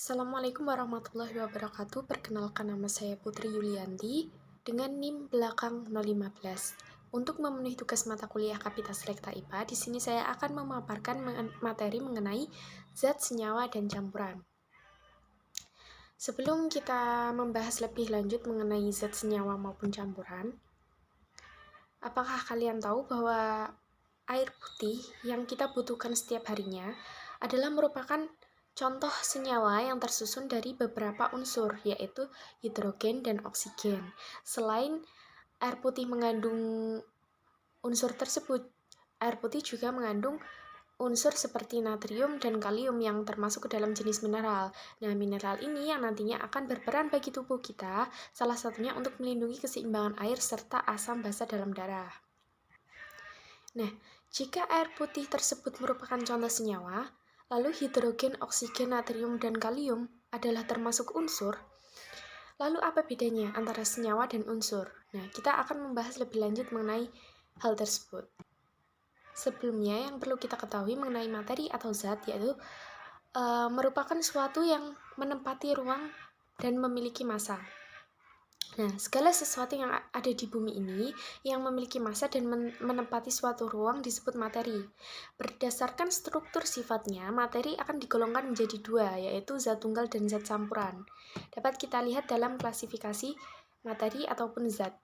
Assalamualaikum warahmatullahi wabarakatuh. Perkenalkan, nama saya Putri Yulianti dengan NIM belakang 015. Untuk memenuhi tugas mata kuliah Kapita Selekta IPA, di sini saya akan memaparkan materi mengenai zat, senyawa, dan campuran. Sebelum kita membahas lebih lanjut mengenai zat, senyawa, maupun campuran, apakah kalian tahu bahwa air putih yang kita butuhkan setiap harinya adalah merupakan contoh senyawa yang tersusun dari beberapa unsur, yaitu hidrogen dan oksigen. Selain air putih mengandung unsur tersebut, air putih juga mengandung unsur seperti natrium dan kalium yang termasuk ke dalam jenis mineral. Nah, mineral ini yang nantinya akan berperan bagi tubuh kita, salah satunya untuk melindungi keseimbangan air serta asam basa dalam darah. Nah, jika air putih tersebut merupakan contoh senyawa, lalu hidrogen, oksigen, natrium, dan kalium adalah termasuk unsur, lalu apa bedanya antara senyawa dan unsur? Nah, kita akan membahas lebih lanjut mengenai hal tersebut. Sebelumnya, yang perlu kita ketahui mengenai materi atau zat yaitu merupakan suatu yang menempati ruang dan memiliki massa. Nah, segala sesuatu yang ada di bumi ini yang memiliki massa dan menempati suatu ruang disebut materi. Berdasarkan struktur sifatnya, materi akan digolongkan menjadi dua, yaitu zat tunggal dan zat campuran. Dapat kita lihat dalam klasifikasi materi ataupun zat.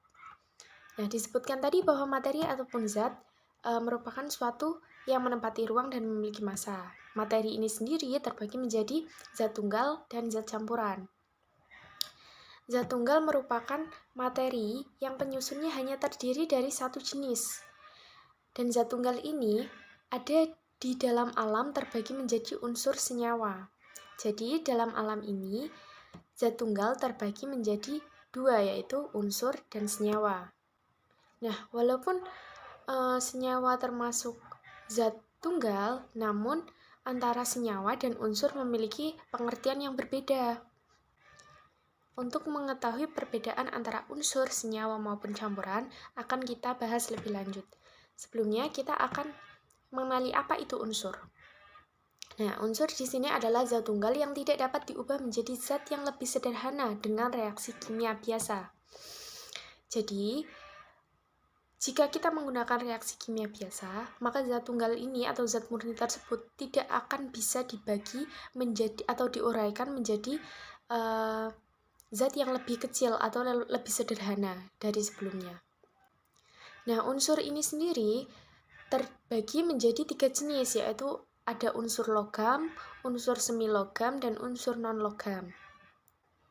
Nah, disebutkan tadi bahwa materi ataupun zat merupakan suatu yang menempati ruang dan memiliki massa. Materi ini sendiri terbagi menjadi zat tunggal dan zat campuran. Zat tunggal merupakan materi yang penyusunnya hanya terdiri dari satu jenis. Dan zat tunggal ini ada di dalam alam terbagi menjadi unsur senyawa. Jadi dalam alam ini zat tunggal terbagi menjadi dua, yaitu unsur dan senyawa. Nah, walaupun senyawa termasuk zat tunggal, namun antara senyawa dan unsur memiliki pengertian yang berbeda. Untuk mengetahui perbedaan antara unsur, senyawa, maupun campuran, akan kita bahas lebih lanjut. Sebelumnya, kita akan mengenali apa itu unsur. Nah, unsur di sini adalah zat tunggal yang tidak dapat diubah menjadi zat yang lebih sederhana dengan reaksi kimia biasa. Jadi, jika kita menggunakan reaksi kimia biasa, maka zat tunggal ini atau zat murni tersebut tidak akan bisa dibagi menjadi atau diuraikan menjadi zat yang lebih kecil atau lebih sederhana dari sebelumnya. Nah, unsur ini sendiri terbagi menjadi 3 jenis, yaitu ada unsur logam, unsur semi logam, dan unsur non logam.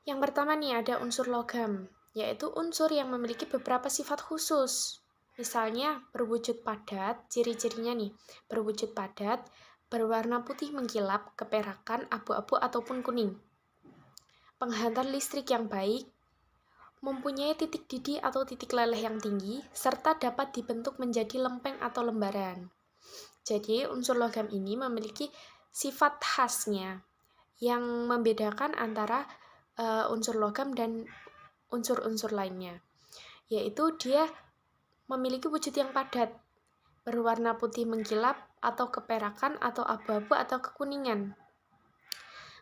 Yang pertama nih ada unsur logam, yaitu unsur yang memiliki beberapa sifat khusus. Misalnya berwujud padat, ciri-cirinya nih, berwujud padat, berwarna putih mengkilap, keperakan, abu-abu ataupun kuning. Penghantar listrik yang baik, mempunyai titik didih atau titik leleh yang tinggi, serta dapat dibentuk menjadi lempeng atau lembaran. Jadi, unsur logam ini memiliki sifat khasnya yang membedakan antara unsur logam dan unsur-unsur lainnya, yaitu dia memiliki wujud yang padat, berwarna putih mengkilap, atau keperakan, atau abu-abu, atau kekuningan.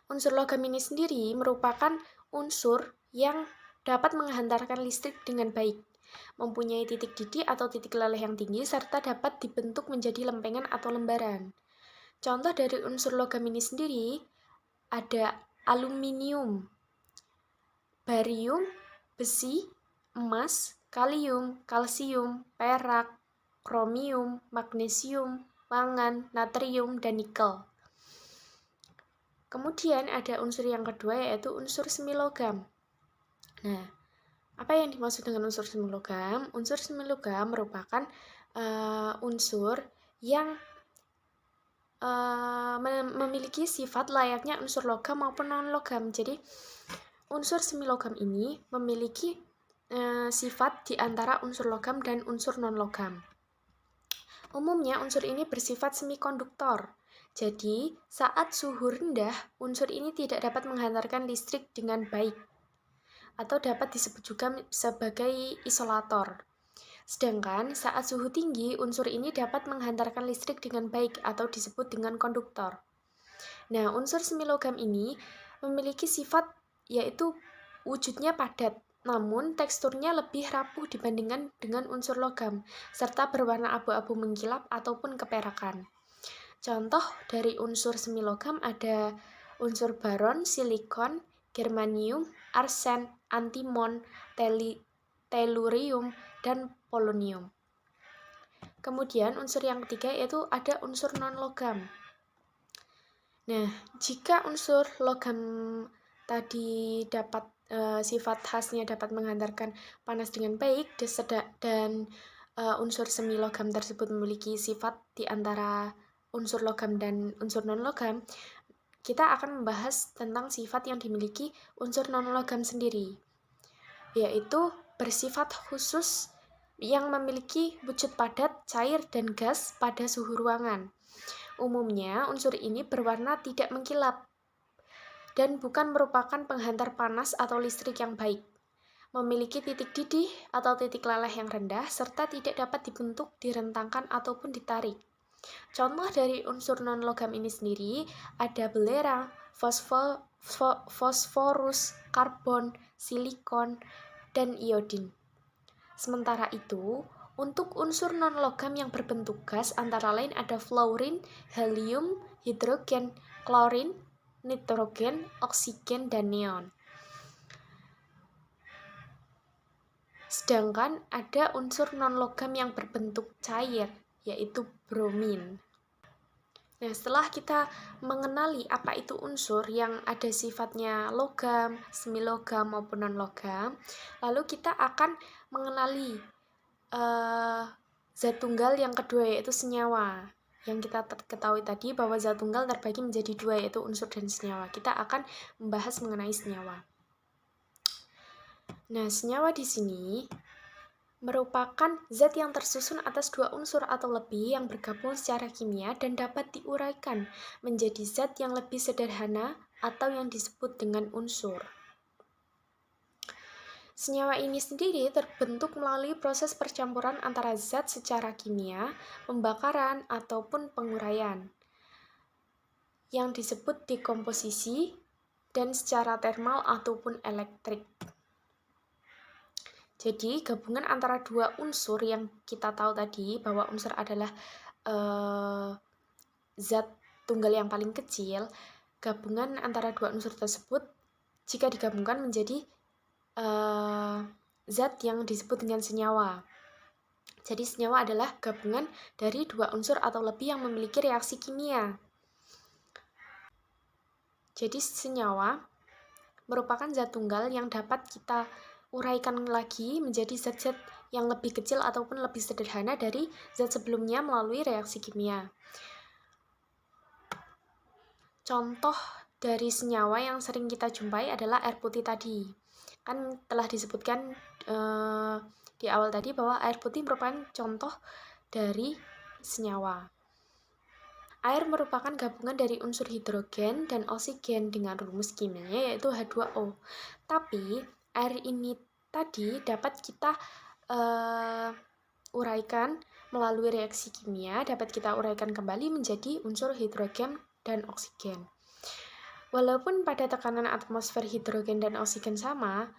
Unsur logam ini sendiri merupakan unsur yang dapat menghantarkan listrik dengan baik, mempunyai titik didih atau titik leleh yang tinggi, serta dapat dibentuk menjadi lempengan atau lembaran. Contoh dari unsur logam ini sendiri ada aluminium, barium, besi, emas, kalium, kalsium, perak, kromium, magnesium, mangan, natrium, dan nikel. Kemudian ada unsur yang kedua, yaitu unsur semi logam. Nah, apa yang dimaksud dengan unsur semi logam? Unsur semi logam merupakan unsur yang memiliki sifat layaknya unsur logam maupun non logam. Jadi unsur semi logam ini memiliki sifat di antara unsur logam dan unsur non logam. Umumnya unsur ini bersifat semikonduktor. Jadi, saat suhu rendah, unsur ini tidak dapat menghantarkan listrik dengan baik atau dapat disebut juga sebagai isolator. Sedangkan saat suhu tinggi, unsur ini dapat menghantarkan listrik dengan baik atau disebut dengan konduktor. Nah, unsur semi logam ini memiliki sifat yaitu wujudnya padat, namun teksturnya lebih rapuh dibandingkan dengan unsur logam, serta berwarna abu-abu mengkilap ataupun keperakan. Contoh dari unsur semi logam ada unsur baron, silikon, germanium, arsen, antimon, tellurium, dan polonium. Kemudian unsur yang ketiga yaitu ada unsur non-logam. Nah, jika unsur logam tadi dapat sifat khasnya dapat menghantarkan panas dengan baik dan unsur semi logam tersebut memiliki sifat di antara unsur logam dan unsur non-logam, kita akan membahas tentang sifat yang dimiliki unsur non-logam sendiri, yaitu bersifat khusus yang memiliki wujud padat, cair, dan gas pada suhu ruangan. Umumnya, unsur ini berwarna tidak mengkilap dan bukan merupakan penghantar panas atau listrik yang baik. Memiliki titik didih atau titik leleh yang rendah, serta tidak dapat dibentuk, direntangkan, ataupun ditarik. Contoh dari unsur non-logam ini sendiri ada belerang, fosforus, karbon, silikon, dan iodin. Sementara itu, untuk unsur non-logam yang berbentuk gas antara lain ada fluorin, helium, hidrogen, klorin, nitrogen, oksigen, dan neon. Sedangkan ada unsur non-logam yang berbentuk cair, yaitu bromin. Nah, setelah kita mengenali apa itu unsur yang ada sifatnya logam, semi logam maupun non-logam, lalu kita akan mengenali zat tunggal yang kedua yaitu senyawa. Yang kita ketahui tadi bahwa zat tunggal terbagi menjadi dua yaitu unsur dan senyawa. Kita akan membahas mengenai senyawa. Nah, senyawa di sini merupakan zat yang tersusun atas dua unsur atau lebih yang bergabung secara kimia dan dapat diuraikan menjadi zat yang lebih sederhana atau yang disebut dengan unsur. Senyawa ini sendiri terbentuk melalui proses percampuran antara zat secara kimia, pembakaran, ataupun penguraian, yang disebut dekomposisi, dan secara termal ataupun elektrik. Jadi, gabungan antara dua unsur yang kita tahu tadi, bahwa unsur adalah zat tunggal yang paling kecil, gabungan antara dua unsur tersebut, jika digabungkan menjadi zat yang disebut dengan senyawa. Jadi, senyawa adalah gabungan dari dua unsur atau lebih yang memiliki reaksi kimia. Jadi, senyawa merupakan zat tunggal yang dapat kita uraikan lagi menjadi zat-zat yang lebih kecil ataupun lebih sederhana dari zat sebelumnya melalui reaksi kimia. Contoh dari senyawa yang sering kita jumpai adalah air putih tadi. Kan telah disebutkan di awal tadi bahwa air putih merupakan contoh dari senyawa. Air merupakan gabungan dari unsur hidrogen dan oksigen dengan rumus kimianya yaitu H2O. Tapi air ini tadi dapat kita uraikan melalui reaksi kimia, dapat kita uraikan kembali menjadi unsur hidrogen dan oksigen. Walaupun pada tekanan atmosfer hidrogen dan oksigen sama,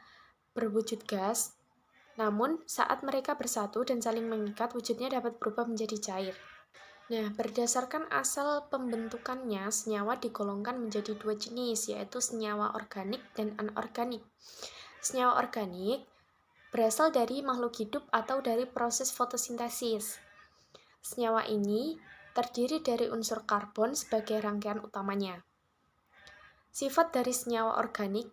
berwujud gas, namun saat mereka bersatu dan saling mengikat, wujudnya dapat berubah menjadi cair. Nah, berdasarkan asal pembentukannya, senyawa digolongkan menjadi dua jenis, yaitu senyawa organik dan anorganik. Senyawa organik berasal dari makhluk hidup atau dari proses fotosintesis. Senyawa ini terdiri dari unsur karbon sebagai rangkaian utamanya. Sifat dari senyawa organik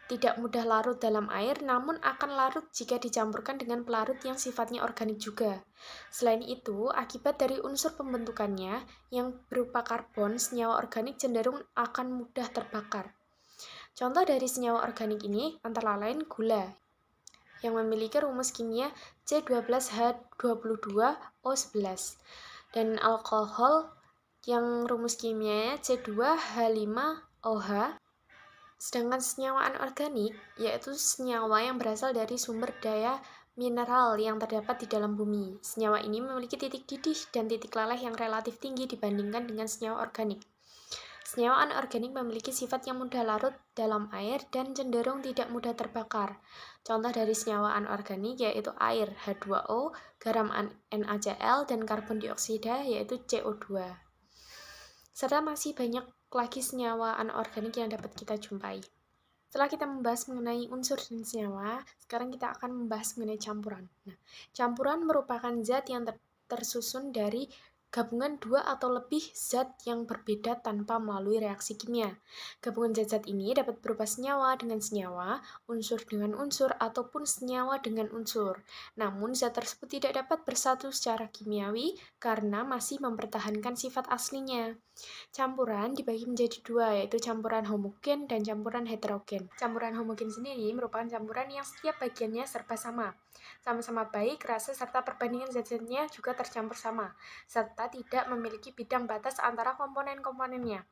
tidak mudah larut dalam air, namun akan larut jika dicampurkan dengan pelarut yang sifatnya organik juga. Selain itu, akibat dari unsur pembentukannya yang berupa karbon, senyawa organik cenderung akan mudah terbakar. Contoh dari senyawa organik ini antara lain gula, yang memiliki rumus kimia C12H22O11, dan alkohol yang rumus kimianya C2H5OH. Sedangkan senyawa anorganik yaitu senyawa yang berasal dari sumber daya mineral yang terdapat di dalam bumi. Senyawa ini memiliki titik didih dan titik leleh yang relatif tinggi dibandingkan dengan senyawa organik. Senyawa anorganik memiliki sifat yang mudah larut dalam air dan cenderung tidak mudah terbakar. Contoh dari senyawa anorganik yaitu air H2O, garam NaCl, dan karbon dioksida yaitu CO2. Serta masih banyak lagi senyawa anorganik yang dapat kita jumpai. Setelah kita membahas mengenai unsur dan senyawa, sekarang kita akan membahas mengenai campuran. Nah, campuran merupakan zat yang tersusun dari gabungan dua atau lebih zat yang berbeda tanpa melalui reaksi kimia. Gabungan zat-zat ini dapat berupa senyawa dengan senyawa, unsur dengan unsur, ataupun senyawa dengan unsur. Namun, zat tersebut tidak dapat bersatu secara kimiawi karena masih mempertahankan sifat aslinya. Campuran dibagi menjadi dua, yaitu campuran homogen dan campuran heterogen. Campuran homogen sendiri merupakan campuran yang setiap bagiannya serba sama-sama baik, rasa, serta perbandingan zat-zatnya juga tercampur sama, serta tidak memiliki bidang batas antara komponen-komponennya.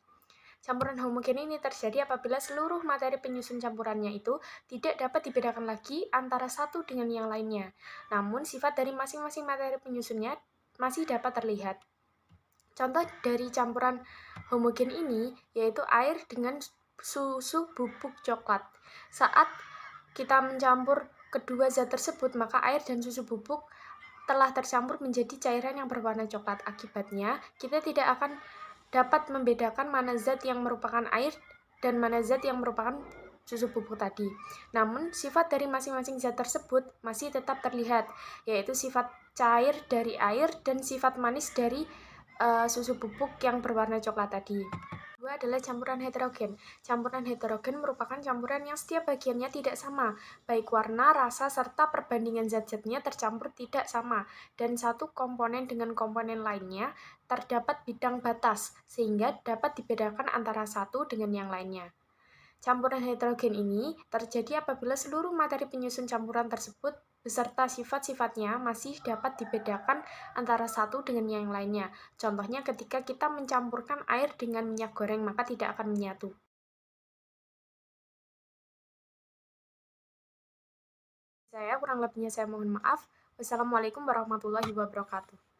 Campuran homogen ini terjadi apabila seluruh materi penyusun campurannya itu tidak dapat dibedakan lagi antara satu dengan yang lainnya. Namun, sifat dari masing-masing materi penyusunnya masih dapat terlihat. Contoh dari campuran homogen ini yaitu air dengan susu bubuk coklat. Saat kita mencampur kedua zat tersebut, maka air dan susu bubuk telah tercampur menjadi cairan yang berwarna coklat. Akibatnya, kita tidak akan dapat membedakan mana zat yang merupakan air dan mana zat yang merupakan susu bubuk tadi. Namun, sifat dari masing-masing zat tersebut masih tetap terlihat, yaitu sifat cair dari air dan sifat manis dari susu bubuk yang berwarna coklat tadi. Kedua adalah campuran heterogen. Campuran heterogen merupakan campuran yang setiap bagiannya tidak sama, baik warna, rasa, serta perbandingan zat-zatnya tercampur tidak sama, dan satu komponen dengan komponen lainnya terdapat bidang batas, sehingga dapat dibedakan antara satu dengan yang lainnya. Campuran heterogen ini terjadi apabila seluruh materi penyusun campuran tersebut beserta sifat-sifatnya masih dapat dibedakan antara satu dengan yang lainnya. Contohnya ketika kita mencampurkan air dengan minyak goreng, maka tidak akan menyatu. Kurang lebihnya saya mohon maaf. Wassalamualaikum warahmatullahi wabarakatuh.